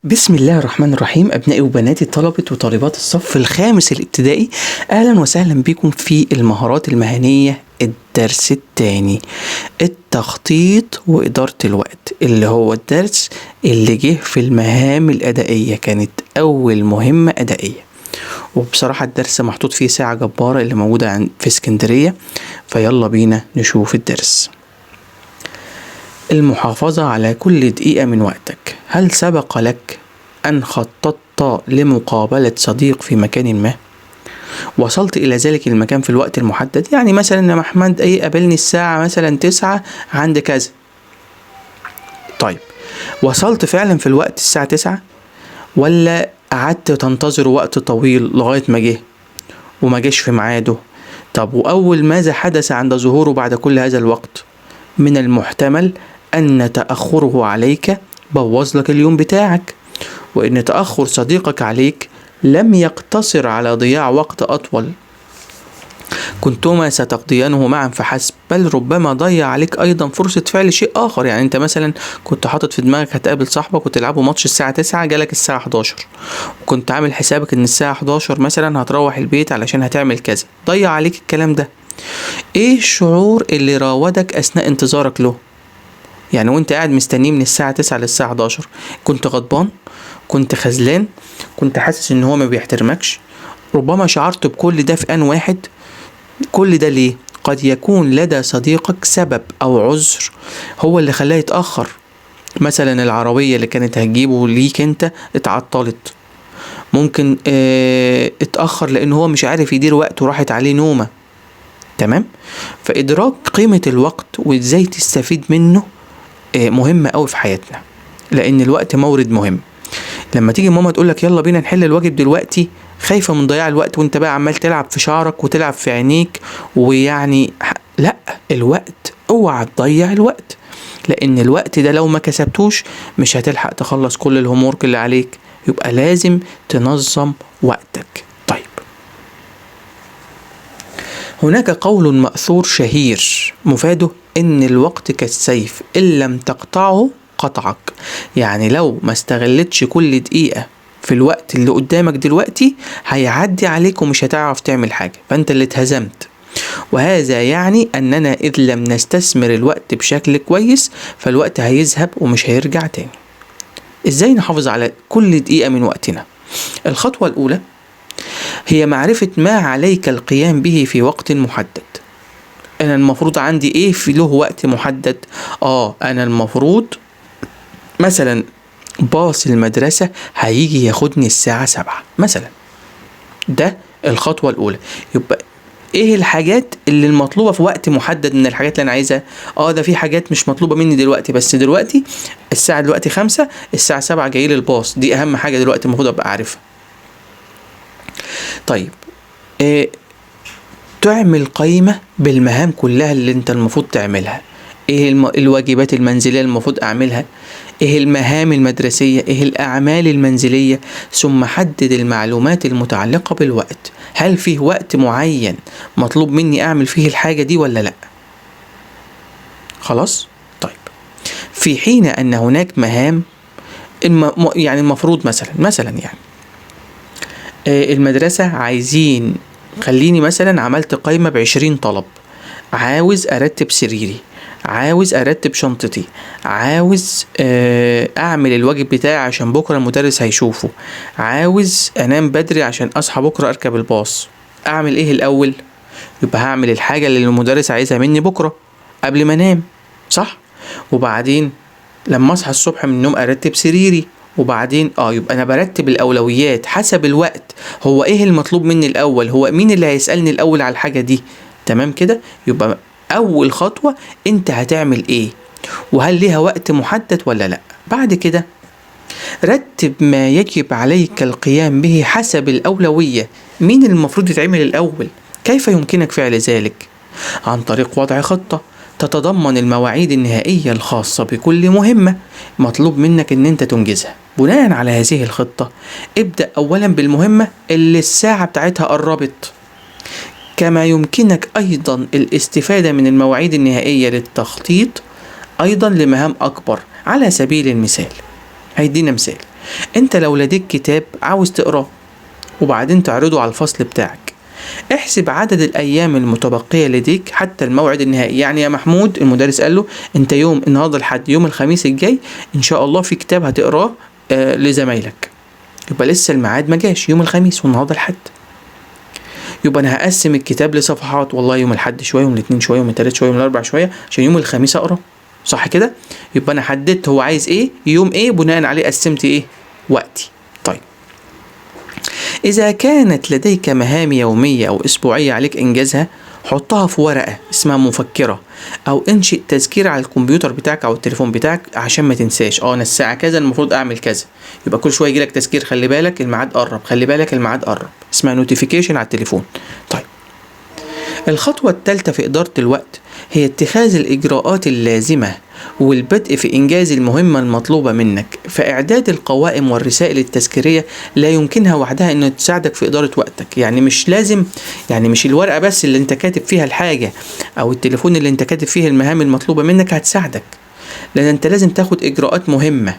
بسم الله الرحمن الرحيم. أبنائي وبناتي طلبة وطالبات الصف الخامس الابتدائي، أهلا وسهلا بكم في المهارات المهنية الدرس الثاني، التخطيط وإدارة الوقت، اللي هو الدرس اللي جه في المهام الأدائية، كانت أول مهمة أدائية. وبصراحة الدرس محطوط فيه ساعة جبارة اللي موجودة في اسكندرية. فيلا بينا نشوف الدرس. المحافظة على كل دقيقة من وقتك. هل سبق لك أن خططت لمقابلة صديق في مكان ما؟ وصلت إلى ذلك المكان في الوقت المحدد؟ يعني مثلا يا محمد قابلني الساعة مثلا 9 عند كذا. طيب، وصلت فعلا في الوقت الساعة 9 ولا قعدت تنتظر وقت طويل لغاية ما جه وما جاش في ميعاده؟ طب وأول ماذا حدث عند ظهوره بعد كل هذا الوقت؟ من المحتمل أن تأخره عليك بوظ لك اليوم بتاعك، وإن تأخر صديقك عليك لم يقتصر على ضياع وقت أطول كنتما ستقضيانه معا فحسب، بل ربما ضيع عليك أيضا فرصة فعل شيء آخر. يعني أنت مثلا كنت حاطط في دماغك هتقابل صاحبك وتلعبوا ماتش الساعة 9، جالك الساعة 11، وكنت عامل حسابك إن الساعة 11 مثلا هتروح البيت علشان هتعمل كذا، ضيع عليك الكلام ده. إيه الشعور اللي راودك أثناء انتظارك له؟ يعني وانت قاعد مستنيه من الساعة 9 للساعة 11، كنت غضبان؟ كنت خذلان؟ كنت حاسس ان هو ما بيحترمكش؟ ربما شعرت بكل ده في آن واحد. كل ده ليه؟ قد يكون لدى صديقك سبب او عذر هو اللي خلاه يتأخر. مثلا العربية اللي كانت هتجيبه ليك انت اتعطلت، ممكن اتأخر لان هو مش عارف يدير وقته وراحت عليه نومة. تمام؟ فإدراك قيمة الوقت وازاي تستفيد منه مهمة قوي في حياتنا، لان الوقت مورد مهم. لما تيجي ماما تقولك يلا بينا نحل الواجب دلوقتي، خايفة من ضياع الوقت وانت بقى عمال تلعب في شعرك وتلعب في عينيك، ويعني لا، الوقت اوعى تضيع الوقت، لان الوقت ده لو ما كسبتوش مش هتلحق تخلص كل الهومورك اللي عليك. يبقى لازم تنظم وقتك. طيب، هناك قول مأثور شهير مفاده ان الوقت كالسيف ان لم تقطعه قطعك. يعني لو ما استغلتش كل دقيقة في الوقت اللي قدامك دلوقتي هيعدي عليك ومش هتعرف تعمل حاجة، فانت اللي اتهزمت. وهذا يعني اننا اذ لم نستثمر الوقت بشكل كويس فالوقت هيذهب ومش هيرجع تاني. ازاي نحافظ على كل دقيقة من وقتنا؟ الخطوة الاولى هي معرفة ما عليك القيام به في وقت محدد. انا المفروض عندي ايه في له وقت محدد؟ انا المفروض مثلا باص المدرسة هيجي ياخدني الساعة 7 مثلا. ده الخطوة الأولى. يبقى ايه الحاجات اللي المطلوبة في وقت محدد من الحاجات اللي انا عايزها؟ ده في حاجات مش مطلوبة مني دلوقتي، بس دلوقتي الساعة دلوقتي 5، الساعة 7 جايلي الباص، دي اهم حاجة دلوقتي المفروض ابقى عارفها. طيب، تعمل قائمة بالمهام كلها اللي انت المفروض تعملها. ايه الواجبات المنزلية المفروض اعملها، ايه المهام المدرسية، ايه الاعمال المنزلية، ثم حدد المعلومات المتعلقة بالوقت. هل فيه وقت معين مطلوب مني اعمل فيه الحاجة دي ولا لا؟ خلاص؟ طيب، في حين ان هناك مهام يعني المفروض مثلا يعني المدرسة عايزين، خليني مثلا عملت قائمة ب20 طلب، عاوز ارتب سريري، عاوز ارتب شنطتي، عاوز اعمل الواجب بتاعي عشان بكرة المدرس هيشوفه، عاوز انام بدري عشان اصحى بكرة اركب الباص. اعمل ايه الاول؟ يبقى هعمل الحاجة اللي المدرس عايزها مني بكرة قبل ما انام، صح؟ وبعدين لما اصحى الصبح من النوم ارتب سريري، وبعدين يبقى انا برتب الاولويات حسب الوقت. هو ايه المطلوب مني الاول؟ هو مين اللي هيسألني الاول على الحاجة دي؟ تمام كده؟ يبقى اول خطوة انت هتعمل ايه، وهل ليها وقت محدد ولا لا. بعد كده رتب ما يجب عليك القيام به حسب الاولوية. مين المفروض يتعمل الاول؟ كيف يمكنك فعل ذلك؟ عن طريق وضع خطة تتضمن المواعيد النهائية الخاصة بكل مهمة مطلوب منك ان انت تنجزها. بناء على هذه الخطة ابدأ اولا بالمهمة اللي الساعة بتاعتها قربت. كما يمكنك ايضا الاستفادة من المواعيد النهائية للتخطيط ايضا لمهام اكبر. على سبيل المثال، هيدينا مثال، انت لو لديك كتاب عاوز تقراه وبعدين تعرضه على الفصل بتاعك، احسب عدد الأيام المتبقية لديك حتى الموعد النهائي. يعني يا محمود المدرس قال له أنت يوم النهاردة لحد يوم الخميس الجاي إن شاء الله في كتاب هتقراه لزمايلك، يبقى لسه الميعاد ما جاش، يوم الخميس والنهاردة الحد، يبقى أنا هقسم الكتاب لصفحات، والله يوم الحد شوية، يوم الاثنين شوية، يوم الثلاث شوية، يوم الأربع شوية، عشان يوم الخميس أقراه. صح كده؟ يبقى أنا حددت هو عايز إيه، يوم إيه، بناء عليه قسمت إيه وقتي. طيب إذا كانت لديك مهام يومية أو أسبوعية عليك إنجازها، حطها في ورقة اسمها مفكرة، أو انشئ تذكير على الكمبيوتر بتاعك أو التليفون بتاعك عشان ما تنساش. أنا الساعة كذا المفروض أعمل كذا، يبقى كل شوية يجيلك تذكير، خلي بالك الميعاد قرب، خلي بالك الميعاد قرب، اسمها نوتيفيكيشن على التليفون. طيب الخطوة الثالثة في إدارة الوقت هي اتخاذ الإجراءات اللازمة والبدء في إنجاز المهمة المطلوبة منك. فإعداد القوائم والرسائل التذكيرية لا يمكنها وحدها أن تساعدك في إدارة وقتك. يعني مش لازم، يعني مش الورقة بس اللي انت كاتب فيها الحاجة أو التليفون اللي انت كاتب فيه المهام المطلوبة منك هتساعدك، لأن انت لازم تاخد إجراءات مهمة.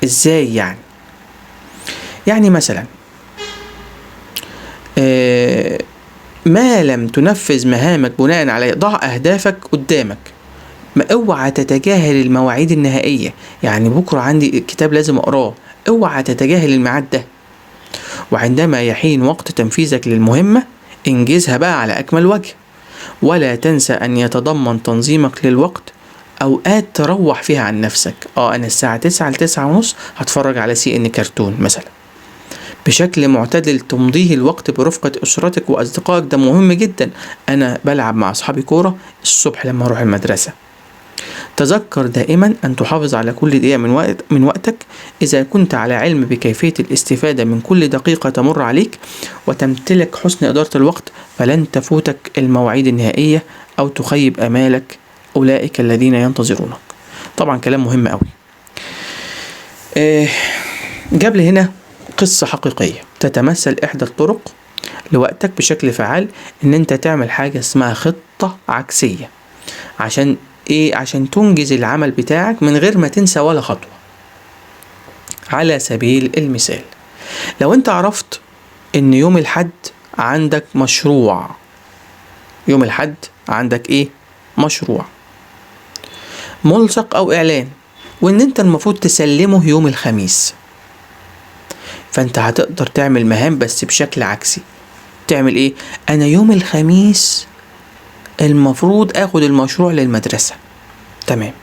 إزاي يعني؟ يعني مثلا ما لم تنفذ مهامك بناء على ضع أهدافك قدامك، ما اوعى تتجاهل المواعيد النهائية. يعني بكرة عندي كتاب لازم اقراه، اوعى تتجاهل الميعاد ده، وعندما يحين وقت تنفيذك للمهمة انجزها بقى على اكمل وجه. ولا تنسى ان يتضمن تنظيمك للوقت اوقات تروح فيها عن نفسك. انا الساعة 9 ل9:30 هتفرج على CN كرتون مثلا، بشكل معتدل تمضيه الوقت برفقة أسرتك وأصدقائك، ده مهم جدا. أنا بلعب مع أصحابي كورة الصبح لما أروح المدرسة. تذكر دائما أن تحافظ على كل دقيقة من وقتك. إذا كنت على علم بكيفية الاستفادة من كل دقيقة تمر عليك وتمتلك حسن إدارة الوقت، فلن تفوتك المواعيد النهائية أو تخيب آمالك أولئك الذين ينتظرونك. طبعا كلام مهم أوي. جاب لي هنا قصة حقيقية تتمثل إحدى الطرق لوقتك بشكل فعال إن أنت تعمل حاجة اسمها خطة عكسية. عشان إيه؟ عشان تنجز العمل بتاعك من غير ما تنسى ولا خطوة. على سبيل المثال، لو أنت عرفت إن يوم الحد عندك مشروع، يوم الحد عندك إيه؟ مشروع ملصق أو إعلان، وإن أنت المفروض تسلمه يوم الخميس، فأنت هتقدر تعمل مهام بس بشكل عكسي. تعمل إيه؟ أنا يوم الخميس المفروض اخد المشروع للمدرسة، تمام،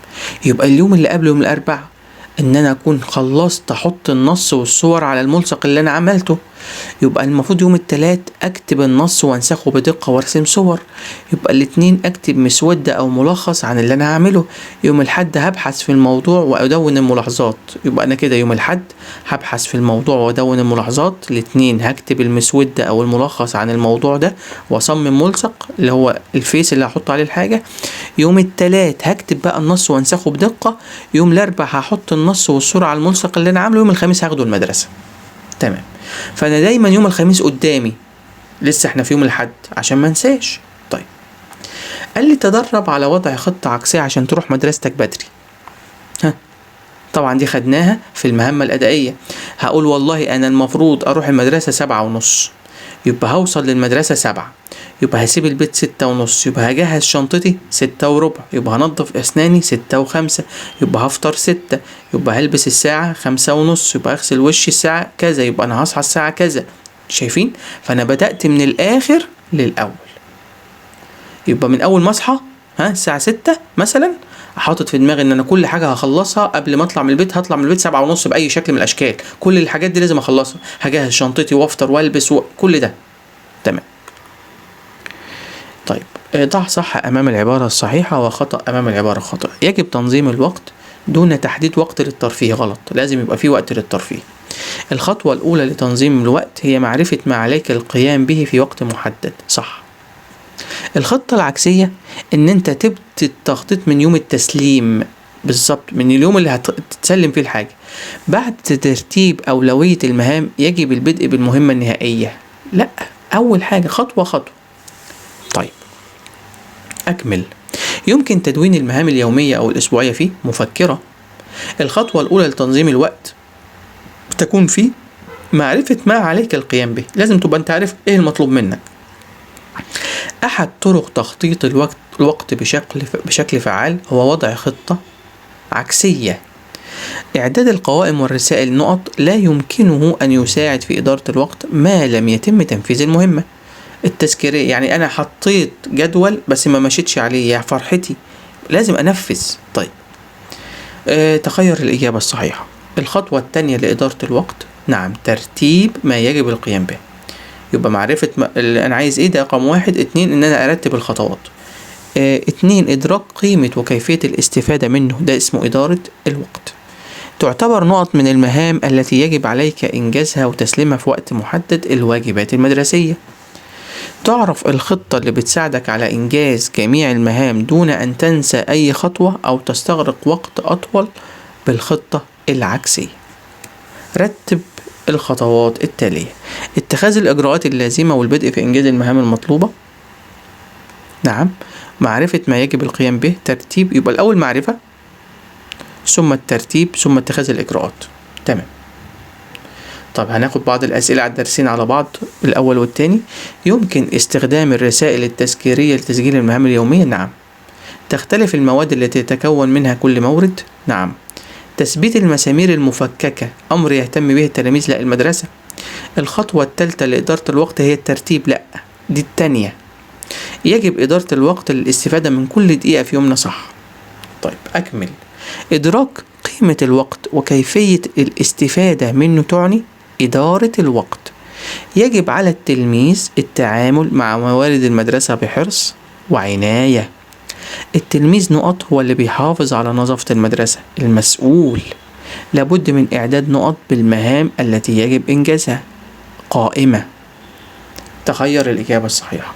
يبقى اليوم اللي قبله يوم الاربع ان انا اكون خلصت احط النص والصور على الملصق اللي انا عملته. يبقى المفروض يوم الثلاث اكتب النص وانسخه بدقة وارسم صور. يبقى الاثنين اكتب مسودة او ملخص عن اللي انا هعمله. يوم الحد هبحث في الموضوع وادون الملاحظات. يبقى انا كده يوم الحد هبحث في الموضوع وادون الملاحظات. الاثنين هكتب المسودة او الملخص عن الموضوع ده واصمم ملصق اللي هو الفيس اللي هحط عليه الحاجة. يوم الثلاث هكتب بقى النص وانسخه بدقة. يوم الاربع هحط النص والصورة على الملصق اللي انا عامله. يوم الخميس هاخده المدرسة. تمام. فانا دايما يوم الخميس قدامي، لسه احنا في يوم الحد عشان ما انساش. طيب قال لي تدرب على وضع خطة عكسية عشان تروح مدرستك بدري. طبعا دي خدناها في المهمة الأدائية. هقول والله أنا المفروض أروح المدرسة 7:30، يبقى هوصل للمدرسة 7، يبقى هسيب البيت 6:30، يبقى هجهز شنطتي 6:15، يبقى هنضف أسناني 6:05، يبقى هفطر 6، يبقى هلبس الساعة 5:30، يبقى أغسل وشي الساعة كذا، يبقى أنا هصحى الساعة كذا. شايفين؟ فأنا بدأت من الآخر للأول. يبقى من أول ما أصحى الساعة 6 مثلا حاطط في دماغي ان انا كل حاجه هخلصها قبل ما اطلع من البيت. هطلع من البيت 7:30 باي شكل من الاشكال. كل الحاجات دي لازم اخلصها. هجهز شنطتي وافطر والبس وكل ده. تمام. طيب ضع صح امام العباره الصحيحه وخطا امام العباره الخاطئه. يجب تنظيم الوقت دون تحديد وقت للترفيه. غلط، لازم يبقى في وقت للترفيه. الخطوه الاولى لتنظيم الوقت هي معرفه ما عليك القيام به في وقت محدد. صح. الخطة العكسية ان انت تبدأ التخطيط من يوم التسليم بالظبط، من اليوم اللي هتتسلم فيه الحاجة. بعد ترتيب أولوية المهام يجب البدء بالمهمة النهائية. لا، أول حاجة خطوة خطوة. طيب أكمل. يمكن تدوين المهام اليومية أو الأسبوعية في مفكرة الخطوة الأولى لتنظيم الوقت تكون في معرفة ما عليك القيام به. لازم تبقى أنت عارف إيه المطلوب منك. أحد طرق تخطيط الوقت بشكل فعال هو وضع خطة عكسية. إعداد القوائم والرسائل نقط لا يمكنه أن يساعد في إدارة الوقت ما لم يتم تنفيذ المهمة التذكيرية. يعني أنا حطيت جدول بس ما مشيتش عليه، يا فرحتي، لازم أنفذ. طيب، تخير الإجابة الصحيحة. الخطوة الثانية لإدارة الوقت، نعم، ترتيب ما يجب القيام به. يبقى معرفة أنا عايز إيه، ده رقم 1. 2 إن أنا أرتب الخطوات. 2 إدراك قيمة وكيفية الاستفادة منه، ده اسمه إدارة الوقت. تعتبر نقط من المهام التي يجب عليك إنجازها وتسليمها في وقت محدد الواجبات المدرسية. تعرف الخطة اللي بتساعدك على إنجاز جميع المهام دون أن تنسى أي خطوة أو تستغرق وقت أطول بالخطة العكسية. رتب الخطوات التالية: اتخاذ الإجراءات اللازمة والبدء في إنجاز المهام المطلوبة. نعم. معرفة ما يجب القيام به. ترتيب، يبقى الأول معرفة ثم الترتيب ثم اتخاذ الإجراءات. تمام. طب هناخد بعض الأسئلة على الدرسين على بعض، الأول والتاني. يمكن استخدام الرسائل التذكيرية لتسجيل المهام اليومية؟ نعم. تختلف المواد التي يتكون منها كل مورد؟ نعم. تثبيت المسامير المفككة أمر يهتم به التلاميذ؟ لا، المدرسة. الخطوة الثالثة لإدارة الوقت هي الترتيب؟ لا، دي التانية. يجب إدارة الوقت للاستفادة من كل دقيقة في يومنا، صح. طيب، أكمل. إدراك قيمة الوقت وكيفية الاستفادة منه تعني إدارة الوقت. يجب على التلميذ التعامل مع موارد المدرسة بحرص وعناية. التلميذ نقط هو اللي بيحافظ على نظافة المدرسة، المسؤول. لابد من إعداد نقط بالمهام التي يجب إنجازها، قائمة. تخير الإجابة الصحيحة.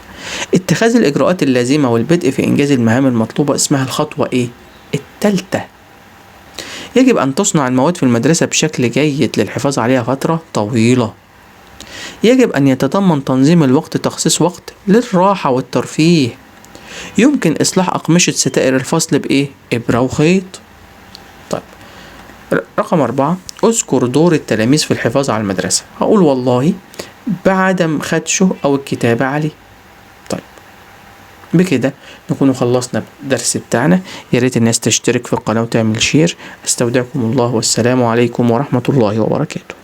اتخاذ الإجراءات اللازمة والبدء في إنجاز المهام المطلوبة اسمها الخطوة إيه؟ التالتة. يجب أن تصنع المواد في المدرسة بشكل جيد للحفاظ عليها فترة طويلة. يجب أن يتضمن تنظيم الوقت تخصيص وقت للراحة والترفيه. يمكن إصلاح أقمشة ستائر الفصل بإيه؟ إبرة وخيط. طيب، رقم 4، أذكر دور التلاميذ في الحفاظ على المدرسة. هقول والله بعدم خدشه أو الكتابة عليه. طيب، بكده نكون خلصنا الدرس بتاعنا. يا ريت الناس تشترك في القناة وتعمل شير. استودعكم الله، والسلام عليكم ورحمة الله وبركاته.